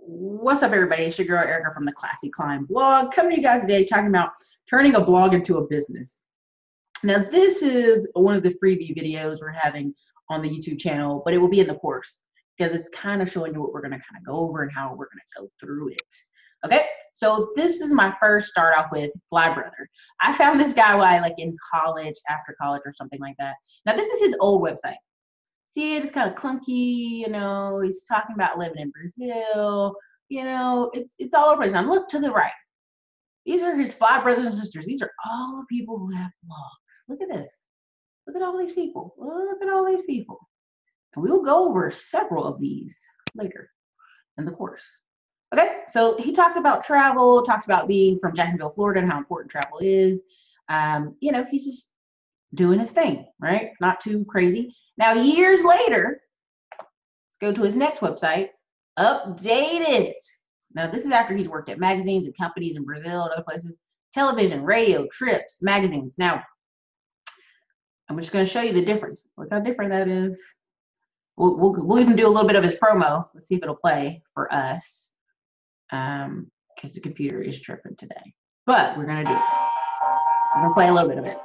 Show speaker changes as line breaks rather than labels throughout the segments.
What's up, everybody? It's your girl Erica from the Classy Climb blog, coming to you guys today talking about turning a blog into a business. Now, this is one of the freebie videos we're having on the YouTube channel, but it will be in the course because it's kind of showing you what we're going to kind of go over and how we're going to go through it. Okay, so this is my first start off with Fly Brother. I found this guy while in college, after college or something like that. Now, this is his old website. See, it's kind of clunky, he's talking about living in Brazil, it's all over the place. Now look to the right. These are his five brothers and sisters. These are all the people who have blogs. Look at this. Look at all these people. Look at all these people. And we'll go over several of these later in the course. Okay, so he talks about travel, talks about being from Jacksonville, Florida, and how important travel is. He's just doing his thing, right? Not too crazy. Now, years later, let's go to his next website, Updated. Now, this is after he's worked at magazines and companies in Brazil and other places, television, radio, trips, magazines. Now, I'm just going to show you the difference. Look how different that is. We'll even do a little bit of his promo. Let's see if it'll play for us, because the computer is tripping today. But we're going to do it. I'm going to play a little bit of it.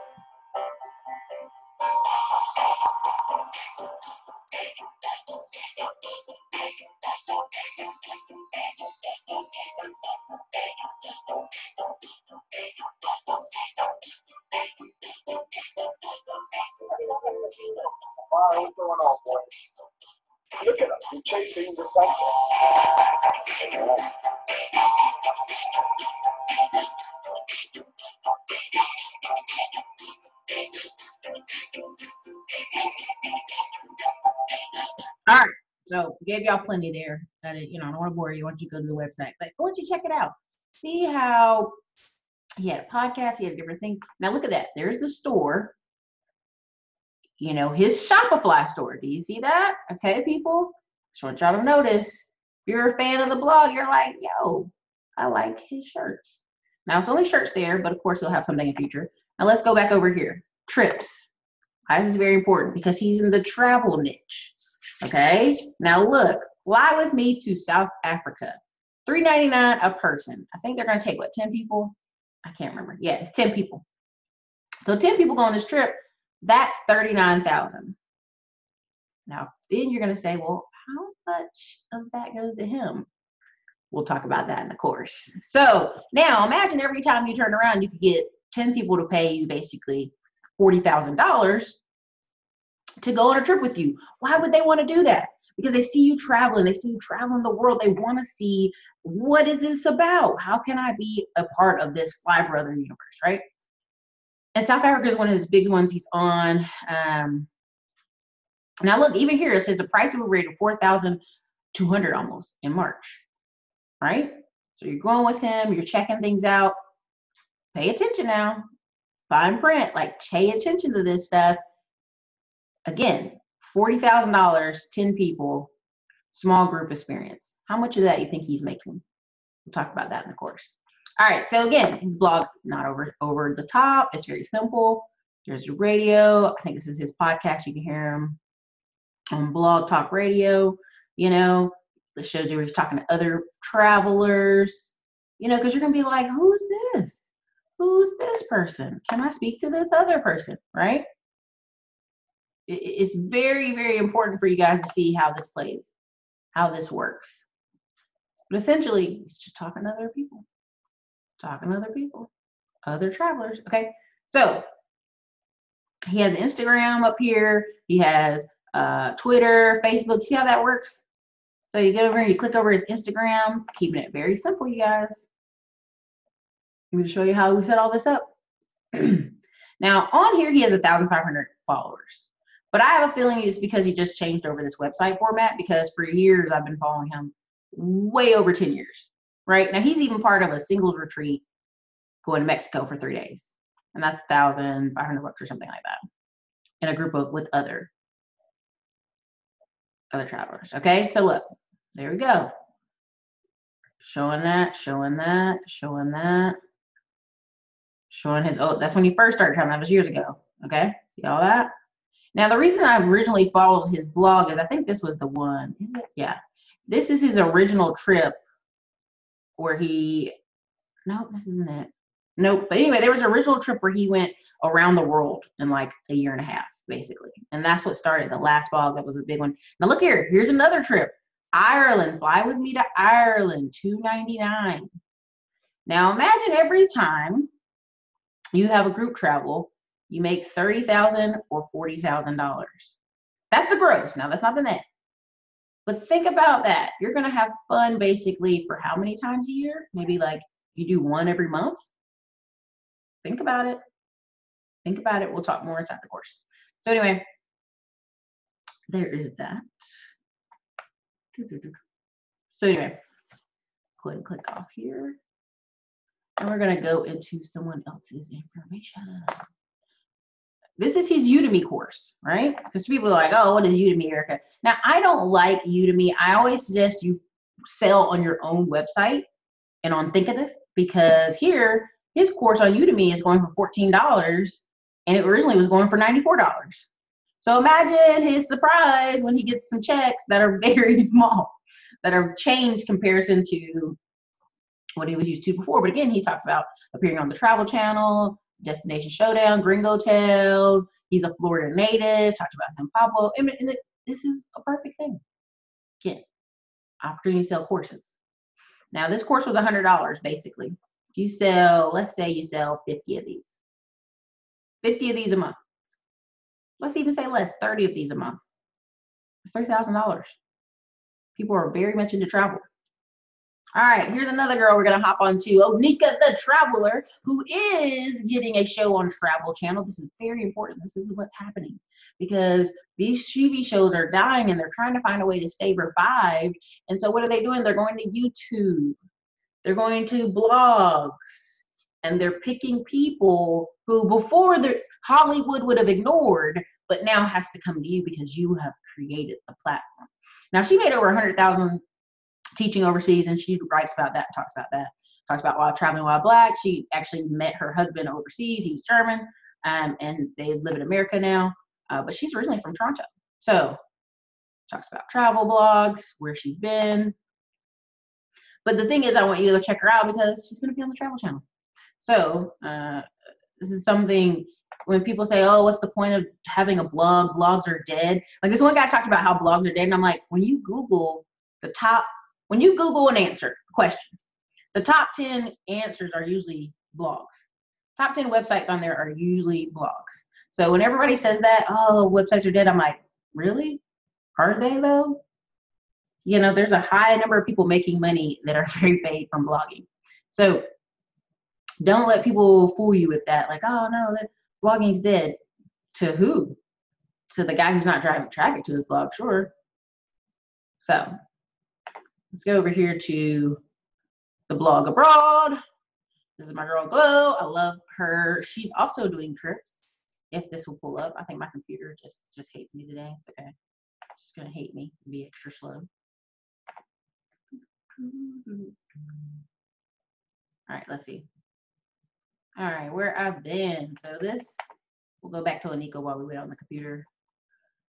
What's going on, boy? Look at us. We're chasing the sunset.
All right, so gave y'all plenty there. I don't want to bore you. I want you to go to the website, but I want you to check it out. See how he had a podcast, he had different things. Now look at that. There's the store. His Shopify store. Do you see that? Okay, people. Just want y'all to notice. If you're a fan of the blog, you're like, yo, I like his shirts. Now it's only shirts there, but of course he'll have something in future. Now let's go back over here. Trips. This is very important because he's in the travel niche. Okay. Now look, fly with me to South Africa. $3.99 a person. I think they're going to take 10 people? I can't remember. Yeah, it's 10 people. So 10 people go on this trip. That's $39,000. Now, then you're going to say, well, how much of that goes to him? We'll talk about that in the course. So now imagine every time you turn around, you could get 10 people to pay you basically $40,000 to go on a trip with you. Why would they want to do that? Because they see you traveling. They see you traveling the world. They want to see, what is this about? How can I be a part of this Fly Brother universe, right? And South Africa is one of his big ones he's on. Now look, even here it says the price will be rated $4,200 almost in March, right? So you're going with him, you're checking things out. Pay attention now. Fine print, pay attention to this stuff. Again, $40,000, 10 people, small group experience. How much of that you think he's making? We'll talk about that in the course. All right, so again, his blog's not over the top. It's very simple. There's the radio. I think this is his podcast. You can hear him on Blog Talk Radio. This shows you where he's talking to other travelers, because you're going to be like, who's this? Who's this person? Can I speak to this other person, right? It's very, very important for you guys to see how this plays, how this works. But essentially, it's just talking to other people. Other travelers. Okay, so he has Instagram up here. He has Twitter, Facebook. See how that works? So you get over here, you click over his Instagram, keeping it very simple, you guys. I'm going to show you how we set all this up. Now, on here, he has 1,500 followers. But I have a feeling it's because he just changed over this website format, because for years I've been following him, way over 10 years. Right now, he's even part of a singles retreat going to Mexico for 3 days, and that's $1,500 or something like that, in a group with other travelers. Okay, so look, there we go, showing his. Oh, that's when he first started traveling. That was years ago. Okay, see all that. Now, the reason I originally followed his blog is I think this was the one. Is it? Yeah, this is his original trip where nope, this isn't it. Nope. But anyway, there was an original trip where he went around the world in like a year and a half, basically. And that's what started the last blog. That was a big one. Now look here. Here's another trip. Ireland. Fly with me to Ireland. $2.99. Now imagine every time you have a group travel, you make $30,000 or $40,000. That's the gross. Now that's not the net. But think about that. You're going to have fun basically for how many times a year? Maybe like you do one every month. Think about it. Think about it. We'll talk more inside the course. So anyway, there is that. So anyway, go ahead and click off here. And we're going to go into someone else's information. This is his Udemy course, right? Because people are like, oh, what is Udemy, Erica? Now, I don't like Udemy. I always suggest you sell on your own website and on Thinkific, because here, his course on Udemy is going for $14, and it originally was going for $94. So imagine his surprise when he gets some checks that are very small, that are changed comparison to what he was used to before. But again, he talks about appearing on the Travel Channel, Destination Showdown, Gringo Tales. He's a Florida native, talked about San Pablo. And this is a perfect thing. Again, opportunity to sell courses. Now, this course was $100, basically. If you sell, let's say you sell 50 of these. 50 of these a month. Let's even say less, 30 of these a month. It's $30,000. People are very much into travel. All right, here's another girl we're going to hop on to, Onika the Traveler, who is getting a show on Travel Channel. This is very important. This is what's happening because these TV shows are dying and they're trying to find a way to stay revived. And so what are they doing? They're going to YouTube. They're going to blogs. And they're picking people who before Hollywood would have ignored, but now has to come to you because you have created the platform. Now, she made over 100,000 teaching overseas, and she writes about that, talks about while traveling while Black. She actually met her husband overseas. He was German, and they live in America now, but she's originally from Toronto. So talks about travel blogs, where she's been. But the thing is, I want you to go check her out because she's going to be on the Travel Channel. So this is something when people say, oh, what's the point of having a blog? Blogs are dead. Like this one guy talked about how blogs are dead, and I'm like, when you Google an answer, question, the top 10 answers are usually blogs. Top 10 websites on there are usually blogs. So when everybody says that, oh, websites are dead, I'm like, really? Are they though? You know, there's a high number of people making money that are very paid from blogging. So don't let people fool you with that. Like, oh no, that blogging's dead. To who? To the guy who's not driving traffic to his blog, sure. So let's go over here to the blog abroad. This is my girl Glow. I love her. She's also doing trips. If this will pull up, I think my computer just hates me today. It's okay. It's just gonna hate me and be extra slow. All right, let's see. All right, where I've been. So this, we'll go back to Onika while we wait on the computer.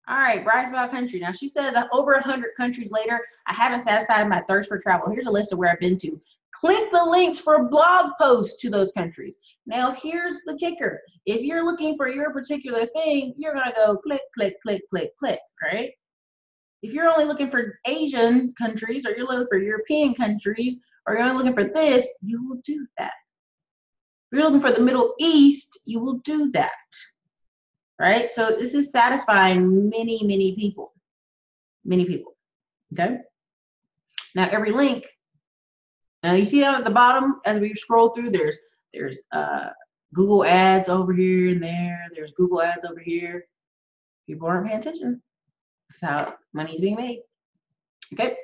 All right, Brides by country. Now she says over 100 countries later, I haven't satisfied my thirst for travel. Here's a list of where I've been to. Click the links for blog posts to those countries. Now here's the kicker. If you're looking for your particular thing, you're gonna go click, click, click, click, click, right? If you're only looking for Asian countries, or you're looking for European countries, or you're only looking for this, you will do that. If you're looking for the Middle East, you will do that. Right? So this is satisfying many, many people. Many people. Okay? Now every link, now you see down at the bottom as we scroll through, there's Google ads over here and there. There's Google ads over here. People aren't paying attention. That's how money's being made. Okay?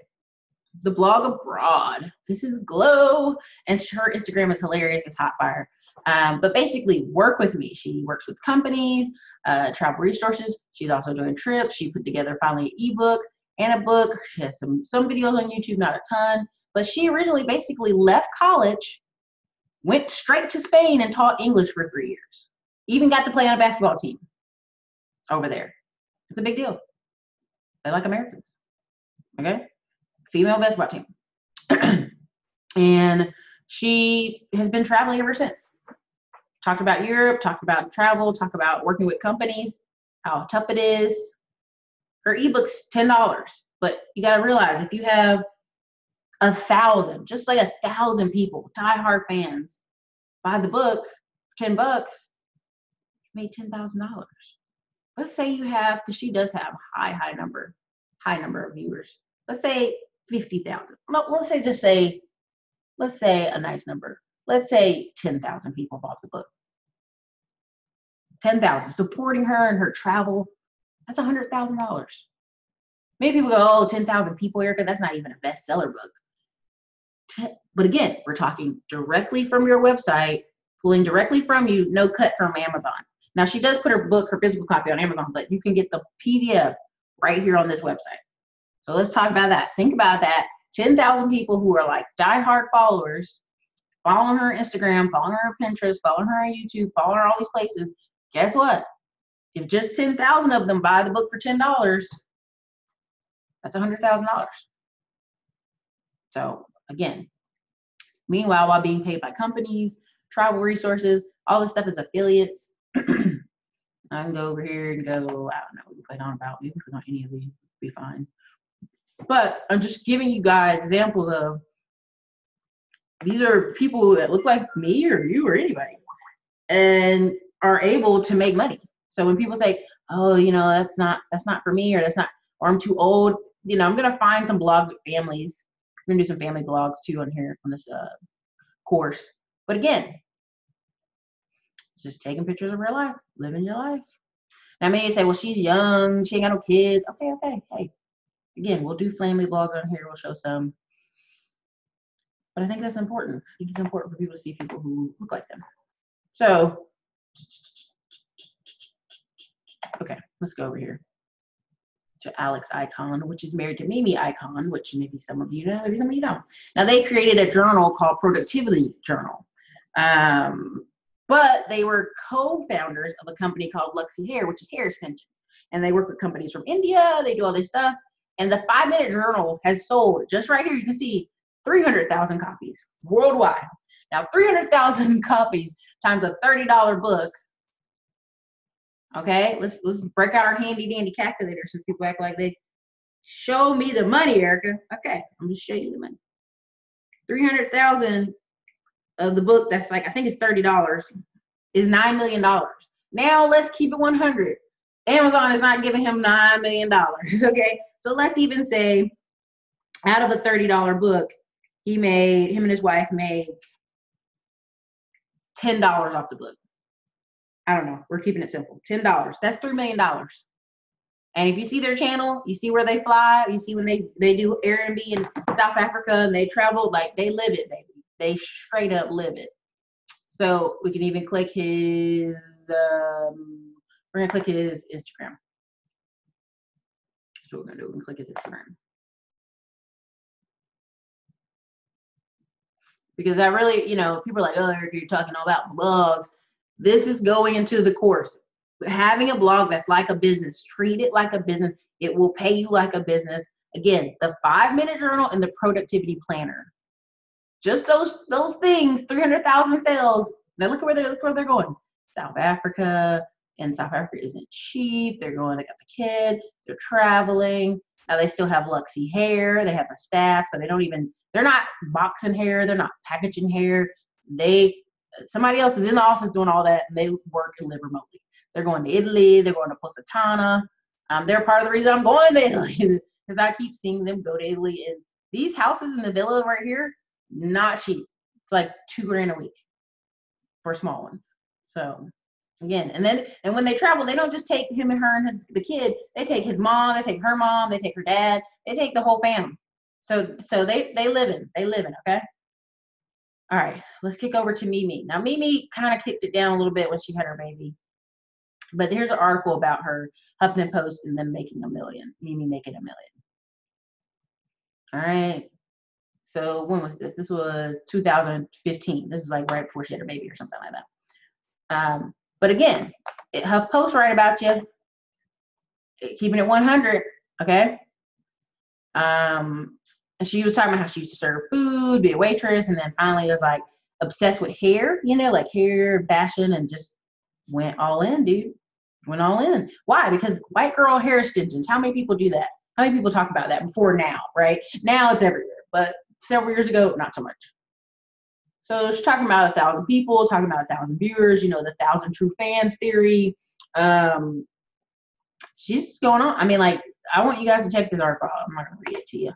The blog abroad. This is Glow, and her Instagram is hilarious. It's hot fire. But basically, work with me. She works with companies, travel resources. She's also doing trips. She put together finally an ebook and a book. She has some videos on YouTube, not a ton. But she originally basically left college, went straight to Spain and taught English for 3 years. Even got to play on a basketball team over there. It's a big deal. They like Americans. Okay? Female basketball team. And she has been traveling ever since. Talked about Europe, talked about travel, talked about working with companies, how tough it is. Her ebook's $10, but you got to realize if you have 1,000, just like 1,000 people, diehard fans, buy the book for $10, you made $10,000. Let's say you have, because she does have high number of viewers. Let's say 50,000. Let's say a nice number. Let's say 10,000 people bought the book. 10,000 supporting her and her travel. That's $100,000. Maybe people go, oh, 10,000 people, Erica, that's not even a bestseller book. But again, we're talking directly from your website, pulling directly from you, no cut from Amazon. Now, she does put her book, her physical copy on Amazon, but you can get the PDF right here on this website. So let's talk about that. Think about that. 10,000 people who are like diehard followers, following her Instagram, following her Pinterest, following her on YouTube, following her all these places. Guess what? If just 10,000 of them buy the book for $10, that's $100,000. So again, meanwhile, while being paid by companies, travel resources, all this stuff is affiliates. I can go over here and go, I don't know, we can click on about, we can click on any of these, be fine. But I'm just giving you guys examples of, these are people that look like me or you or anybody and are able to make money. So when people say, oh, you know, that's not for me, or or I'm too old, you know, I'm going to find some blogs with families. We're going to do some family blogs too on here on this course. But again, just taking pictures of real life, living your life. Now, many say, well, she's young, she ain't got no kids. Okay. Hey, again, we'll do family blogs on here. We'll show some. But I think that's important. I think it's important for people to see people who look like them. So, okay, let's go over here to Alex Icon, which is married to Mimi Icon, which maybe some of you know, maybe some of you don't. Now, they created a journal called Productivity Journal. But they were co-founders of a company called Luxy Hair, which is hair extensions. And they work with companies from India. They do all this stuff. And the 5-minute journal has sold, just right here, you can see 300,000 copies worldwide. Now, 300,000 copies times a $30 book. Okay, let's break out our handy dandy calculator so people act like they show me the money, Erica. Okay, I'm gonna show you the money. 300,000 of the book, that's like, I think it's $30, is $9 million. Now let's keep it 100. Amazon is not giving him $9 million. Okay, so let's even say out of a $30 book, him and his wife made $10 off the book. I don't know, we're keeping it simple. $10, that's $3 million. And if you see their channel, you see where they fly, you see when they do Airbnb in South Africa and they travel, like they live it, baby. They straight up live it. So we can even click his, we're gonna click his Instagram. So we're gonna do, we're gonna click his Instagram. Because that really, you know, people are like, oh, Erica, you're talking all about blogs. This is going into the course. Having a blog that's like a business, treat it like a business. It will pay you like a business. Again, the 5-minute journal and the productivity planner. Just those things, 300,000 sales. Now look where they're going. South Africa, and South Africa isn't cheap. They're going, they got the kid, they're traveling. Now they still have Luxy Hair. They have a staff, so they're not boxing hair. They're not packaging hair. Somebody else is in the office doing all that, and they work and live remotely. They're going to Italy. They're going to Positano. They're part of the reason I'm going to Italy because I keep seeing them go to Italy. And these houses in the villa right here, not cheap. It's like $2,000 a week for small ones. So again, and when they travel, they don't just take him and her and the kid. They take his mom. They take her mom. They take her dad. They take the whole family. So they live in. Okay. All right, let's kick over to Mimi. Now, Mimi kind of kicked it down a little bit when she had her baby. But here's an article about her, Huffington Post, and them making $1 million. Mimi making $1 million. All right. So when was this? This was 2015. This is like right before she had her baby or something like that. But again, HuffPost right about you. Keeping it 100, okay? And she was talking about how she used to serve food, be a waitress, and then finally was like obsessed with hair, you know, like hair, fashion, and just went all in, dude. Went all in. Why? Because white girl hair extensions. How many people do that? How many people talk about that before now, right? Now it's everywhere, but several years ago, not so much. So she's talking about 1,000 people, talking about 1,000 viewers, you know, the 1,000 true fans theory. She's just going on. I mean, like, I want you guys to check this article out. I'm not going to read it to you.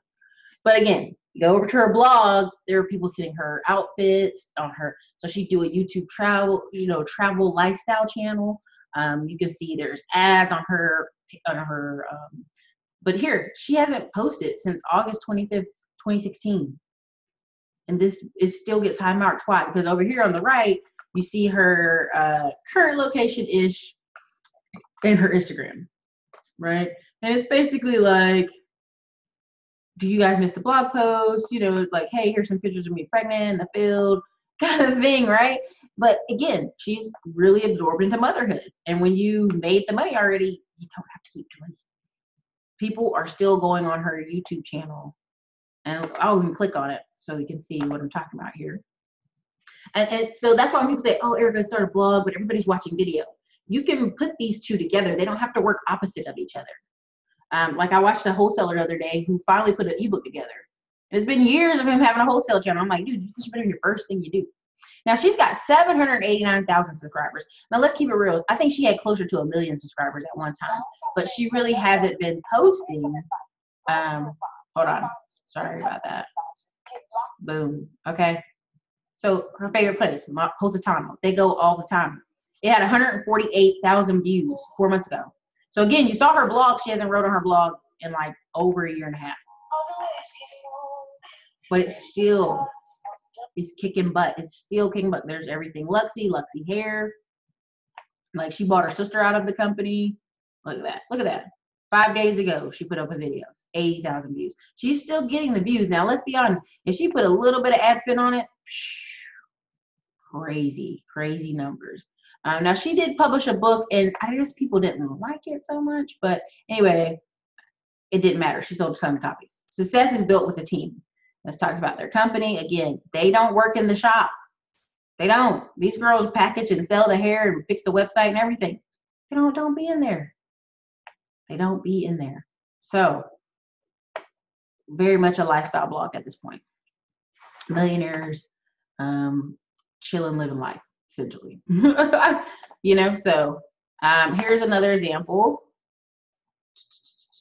But again, you go over to her blog, there are people seeing her outfits on her. So she do a YouTube travel, you know, travel lifestyle channel. You can see there's ads on her, but here, she hasn't posted since August 25th, 2016. And this still gets high marked. Why? Because over here on the right, you see her current location-ish in her Instagram, right? And it's basically like, do you guys miss the blog post? You know, like, hey, here's some pictures of me pregnant in the field, kind of thing, right? But again, she's really absorbed into motherhood. And when you made the money already, you don't have to keep doing it. People are still going on her YouTube channel. And I'll even click on it so you can see what I'm talking about here. And so that's why when people say, oh, Erica started a blog, but everybody's watching video. You can put these two together. They don't have to work opposite of each other. Like I watched a wholesaler the other day who finally put an ebook together. And it's been years of him having a wholesale channel. I'm like, dude, this should be your first thing you do. Now she's got 789,000 subscribers. Now let's keep it real. I think she had closer to 1 million subscribers at one time, but she really hasn't been posting. Hold on. Sorry about that. Boom. Okay. So her favorite place, Positano. They go all the time. It had 148,000 views 4 months ago. So again, you saw her blog. She hasn't wrote on her blog in like over 1.5 years. But it's still, it's kicking butt. It's still kicking butt. There's everything Luxie hair. Like she bought her sister out of the company. Look at that. Look at that. 5 days ago, she put up a video, 80,000 views. She's still getting the views. Now, let's be honest. If she put a little bit of ad spin on it, crazy, crazy numbers. Now, she did publish a book, and I guess people didn't like it so much. But anyway, it didn't matter. She sold a ton of copies. Success is built with a team. Let's talk about their company. Again, they don't work in the shop. They don't. These girls package and sell the hair and fix the website and everything. They don't be in there. They don't be in there. So, very much a lifestyle blog at this point. Millionaires, chilling, living life, essentially. You know, so here's another example.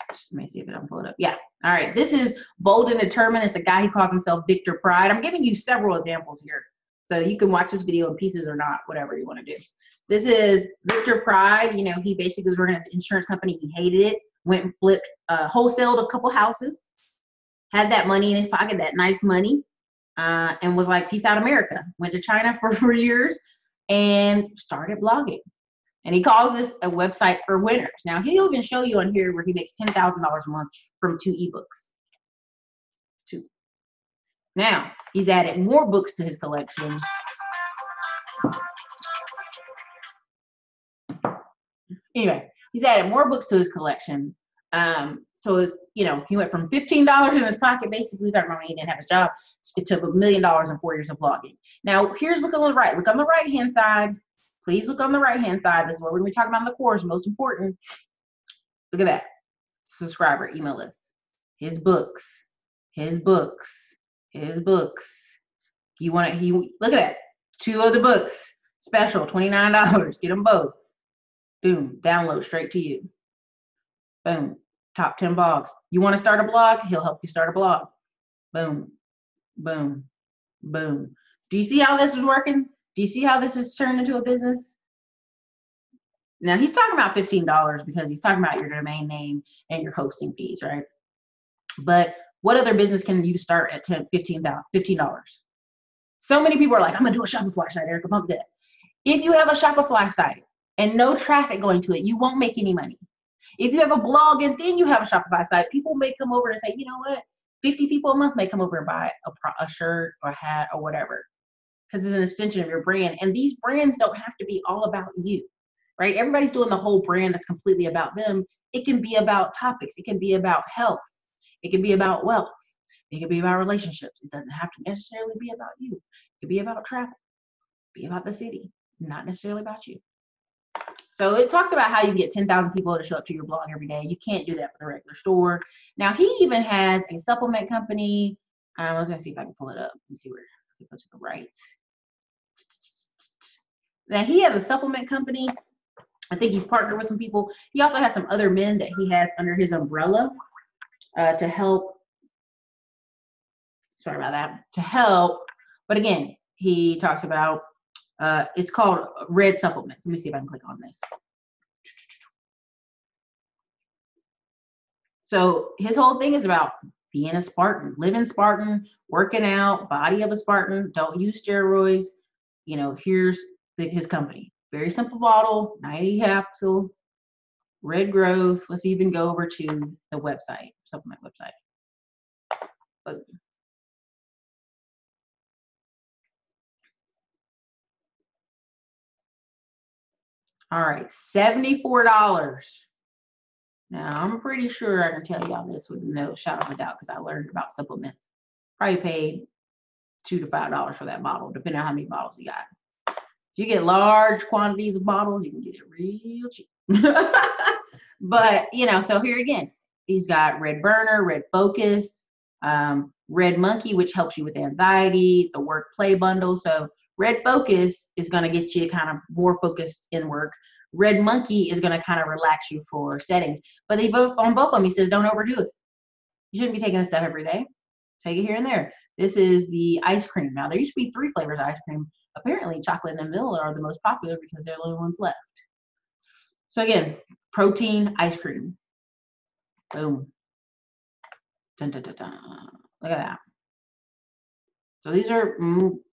Let me see if it'll pull it up. Yeah. All right. This is Bold and Determined. It's a guy who calls himself Victor Pride. I'm giving you several examples here. So you can watch this video in pieces or not, whatever you want to do. This is Victor Pride. You know, he basically was working at an insurance company. He hated it. Went and flipped, wholesaled a couple houses. Had that money in his pocket, that nice money, and was like, peace out, America. Went to China for 4 years and started blogging. And he calls this a website for winners. Now, he'll even show you on here where he makes $10,000 a month from 2 ebooks. 2. Now, he's added more books to his collection. Anyway, he's added more books to his collection. So it's, you know, he went from $15 in his pocket, basically, talking about when he didn't have a job, it took $1 million in 4 years of blogging. Now, look on the right. Look on the right-hand side. Please look on the right-hand side. This is what we're going to be talking about in the course, most important. Look at that. Subscriber email list. His books. His books. His books. Look at that. 2 of the books. Special, $29. Get them both. Boom. Download straight to you. Boom. Top 10 blogs. You want to start a blog? He'll help you start a blog. Boom. Boom. Boom. Do you see how this is working? Do you see how this is turned into a business? Now, he's talking about $15 because he's talking about your domain name and your hosting fees, right? But what other business can you start at $15? So many people are like, I'm going to do a Shopify site, Erica, pump that. If you have a Shopify site and no traffic going to it, you won't make any money. If you have a blog and then you have a Shopify site, people may come over and say, you know what? 50 people a month may come over and buy a shirt or a hat or whatever, because it's an extension of your brand. And these brands don't have to be all about you, right? Everybody's doing the whole brand that's completely about them. It can be about topics. It can be about health. It can be about wealth. It could be about relationships. It doesn't have to necessarily be about you. It could be about travel, be about the city, not necessarily about you. So it talks about how you get 10,000 people to show up to your blog every day. You can't do that with a regular store. Now, he even has a supplement company. I was going to see if I can pull it up. Let me see where it goes to the right. Now, he has a supplement company. I think he's partnered with some people. He also has some other men that he has under his umbrella to help. Sorry about that. To help. But again, he talks about, it's called Red Supplements. Let me see if I can click on this. So his whole thing is about being a Spartan, living Spartan, working out, body of a Spartan, don't use steroids. You know, here's his company. Very simple bottle, 90 capsules, red growth. Let's even go over to the website, supplement website. All right, $74. Now, I'm pretty sure I can tell y'all this with no shadow of a doubt because I learned about supplements. Probably paid $2 to $5 for that bottle, depending on how many bottles you got. If you get large quantities of bottles, you can get it real cheap. But, you know, so here again, he's got Red Burner, Red Focus, Red Monkey, which helps you with anxiety, the work play bundle. So Red Focus is going to get you kind of more focused in work. Red Monkey is going to kind of relax you for settings. But they both, on both of them, he says, don't overdo it. You shouldn't be taking this stuff every day. Take it here and there. This is the ice cream. Now, there used to be 3 flavors of ice cream. Apparently, chocolate and vanilla are the most popular because they're the only ones left. So again, protein ice cream. Boom. Dun, dun, dun, dun. Look at that. So these are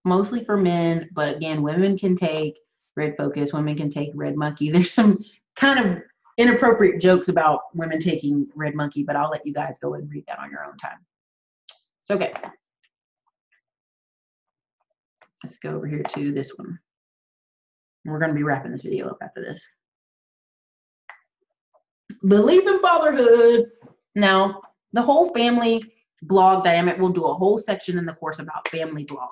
mostly for men, but again, women can take Red Focus, women can take Red Monkey. There's some kind of inappropriate jokes about women taking Red Monkey, but I'll let you guys go and read that on your own time. So, okay. Let's go over here to this one. We're going to be wrapping this video up after this. Belief in fatherhood. Now, the whole family blog dynamic, we'll do a whole section in the course about family blogs.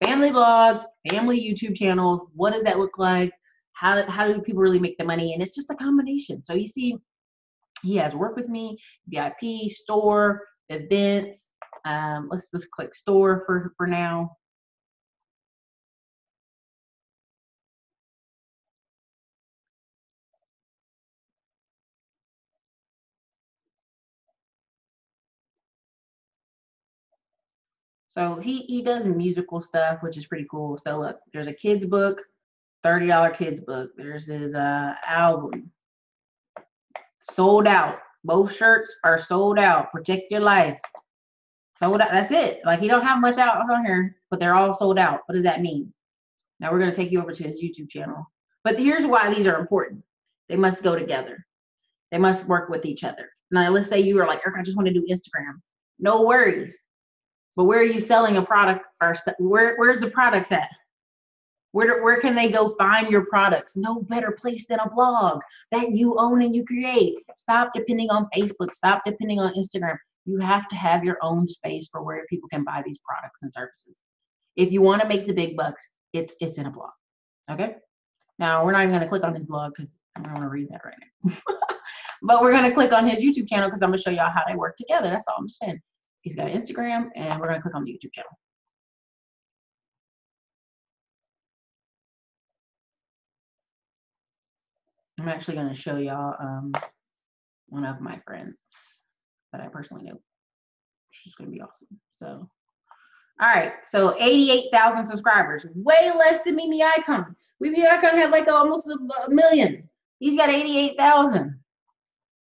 Family blogs, family YouTube channels, what does that look like? How do people really make the money? And it's just a combination. So you see, he has Work With Me, VIP, store, events. Let's just click store for now. So he does musical stuff, which is pretty cool. So look, there's a kid's book, $30 kids book. There's his album. Sold out. Both shirts are sold out. Protect Your Life. Sold out. That's it. Like, he don't have much out on here, but they're all sold out. What does that mean? Now we're going to take you over to his YouTube channel. But here's why these are important. They must go together. They must work with each other. Now, let's say you are like, Erica, I just want to do Instagram. No worries. But where are you selling a product? Or where's the products at? Where can they go find your products? No better place than a blog that you own and you create. Stop depending on Facebook. Stop depending on Instagram. You have to have your own space for where people can buy these products and services. If you want to make the big bucks, it's in a blog. Okay? Now, we're not even going to click on his blog because I don't want to read that right now. But we're going to click on his YouTube channel because I'm going to show y'all how they work together. That's all I'm just saying. He's got Instagram, and we're going to click on the YouTube channel. I'm actually going to show y'all one of my friends that I personally know. She's going to be awesome. So, all right. So 88,000 subscribers, way less than Mimi Icon. Mimi Icon had like almost a million. He's got 88,000.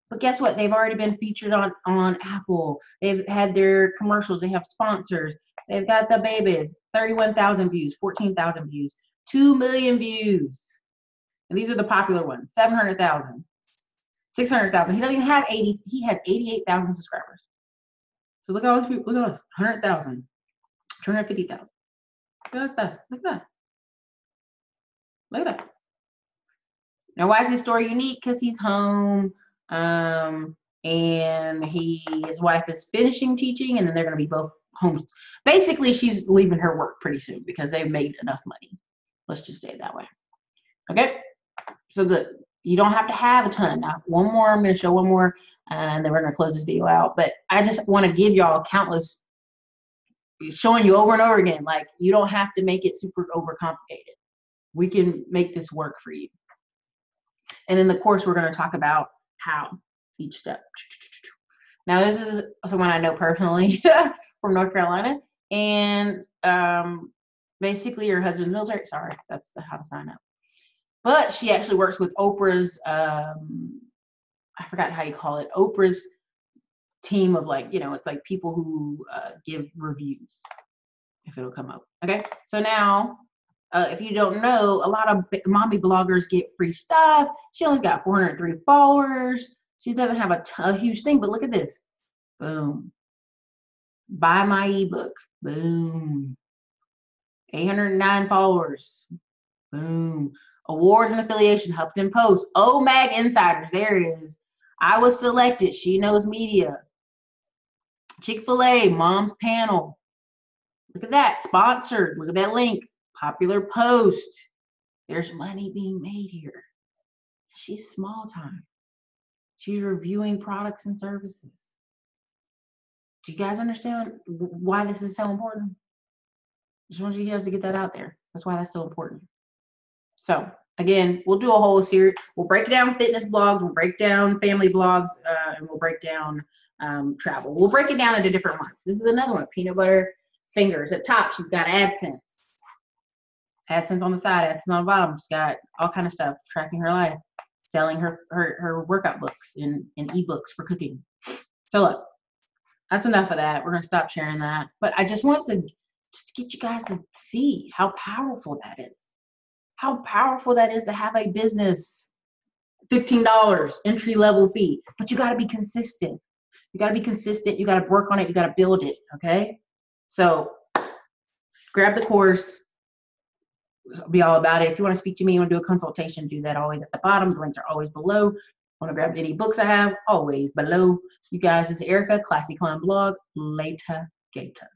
But guess what? They've already been featured on Apple. They've had their commercials. They have sponsors. They've got the babies. 31,000 views, 14,000 views, 2 million views. And these are the popular ones. 700,000, 600,000. He doesn't even have 80. He has 88,000 subscribers. So look at all these people. Look at us. 100,000, 250,000. Look at that. Look at that. Look at that. Now, why is this story unique? Because he's home. and his wife is finishing teaching, and then they're going to be both home. Basically, she's leaving her work pretty soon because they've made enough money. Let's just say it that way. Okay, so good. You don't have to have a ton. Now, one more. I'm going to show one more, and then we're going to close this video out. But I just want to give y'all countless, showing you over and over again, like you don't have to make it super overcomplicated. We can make this work for you. And in the course, we're going to talk about how each step. Now, this is someone I know personally from North Carolina, and basically her husband's military. Sorry, that's how to sign up. But she actually works with Oprah's, I forgot how you call it, Oprah's team of, like, you know, it's like people who give reviews, if it'll come up. Okay, so now, if you don't know, a lot of mommy bloggers get free stuff. She only's got 403 followers. She doesn't have a huge thing, but look at this. Boom. Buy my ebook. Boom. 809 followers. Boom. Awards and affiliation, Huffington Post. OMAG Insiders. There it is. I was selected. She Knows Media. Chick-fil-A. Mom's Panel. Look at that. Sponsored. Look at that link. Popular Post. There's money being made here. She's small time. She's reviewing products and services. Do you guys understand why this is so important? I just want you guys to get that out there. That's why that's so important. So again, we'll do a whole series. We'll break down fitness blogs, we'll break down family blogs, and we'll break down travel. We'll break it down into different ones. This is another one, Peanut Butter Fingers. At top, she's got AdSense. AdSense on the side, AdSense on the bottom. She's got all kind of stuff, tracking her life, selling her workout books and ebooks for cooking. So look, that's enough of that. We're gonna stop sharing that. But I just want to just get you guys to see how powerful that is. How powerful that is to have a business. $15 entry level fee, but you got to be consistent. You got to be consistent. You got to work on it. You got to build it. Okay. So grab the course. I'll be all about it. If you want to speak to me, you want to do a consultation, do that always at the bottom. The links are always below. Want to grab any books I have, always below. You guys, this is Erica, Classy Climb Blog. Later, Gator.